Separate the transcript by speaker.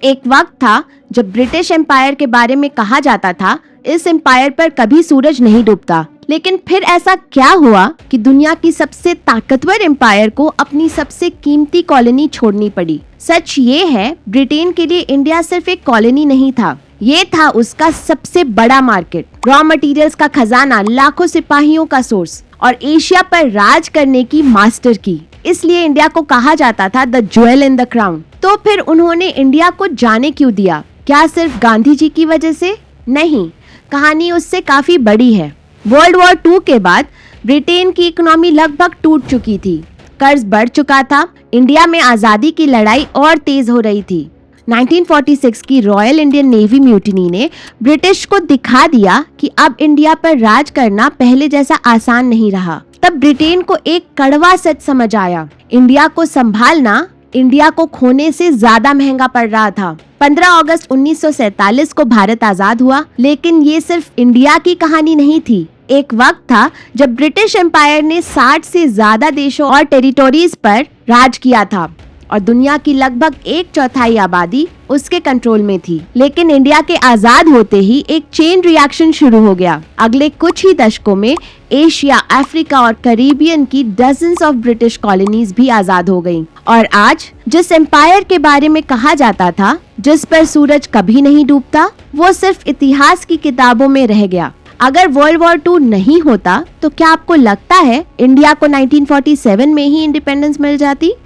Speaker 1: एक वक्त था जब ब्रिटिश एम्पायर के बारे में कहा जाता था इस एम्पायर पर कभी सूरज नहीं डूबता। लेकिन फिर ऐसा क्या हुआ कि दुनिया की सबसे ताकतवर एम्पायर को अपनी सबसे कीमती कॉलोनी छोड़नी पड़ी। सच ये है, ब्रिटेन के लिए इंडिया सिर्फ एक कॉलोनी नहीं था, ये था उसका सबसे बड़ा मार्केट, रॉ मटेरियल्स का खजाना, लाखों सिपाहियों का सोर्स और एशिया पर राज करने की मास्टर की। इसलिए इंडिया को कहा जाता था the jewel in the crown. तो फिर उन्होंने इंडिया को जाने क्यों दिया? क्या सिर्फ गांधी जी की वजह से? नहीं, कहानी उससे काफी बड़ी है। वर्ल्ड वॉर 2 के बाद ब्रिटेन की इकोनॉमी लगभग टूट चुकी थी, कर्ज बढ़ चुका था, इंडिया में आजादी की लड़ाई और तेज हो रही थी। 1946 की रॉयल इंडियन नेवी म्यूटिनी ने ब्रिटिश को दिखा दिया कि अब इंडिया पर राज करना पहले जैसा आसान नहीं रहा। तब ब्रिटेन को एक कड़वा सच समझ आया, इंडिया को संभालना इंडिया को खोने से ज्यादा महंगा पड़ रहा था। 15 अगस्त 1947 को भारत आजाद हुआ, लेकिन ये सिर्फ इंडिया की कहानी नहीं थी। एक वक्त था जब ब्रिटिश एम्पायर ने 60 से ज्यादा देशों और टेरिटोरीज पर राज किया था और दुनिया की लगभग 1/4 आबादी उसके कंट्रोल में थी। लेकिन इंडिया के आजाद होते ही एक चेन रिएक्शन शुरू हो गया। अगले कुछ ही दशकों में एशिया, अफ्रीका और कैरिबियन की डजन्स ऑफ ब्रिटिश कॉलोनीज भी आजाद हो गईं। और आज जिस एम्पायर के बारे में कहा जाता था जिस पर सूरज कभी नहीं डूबता, वो सिर्फ इतिहास की किताबों में रह गया। अगर वर्ल्ड वॉर 2 नहीं होता तो क्या आपको लगता है इंडिया को 1947 में ही इंडिपेंडेंस मिल जाती?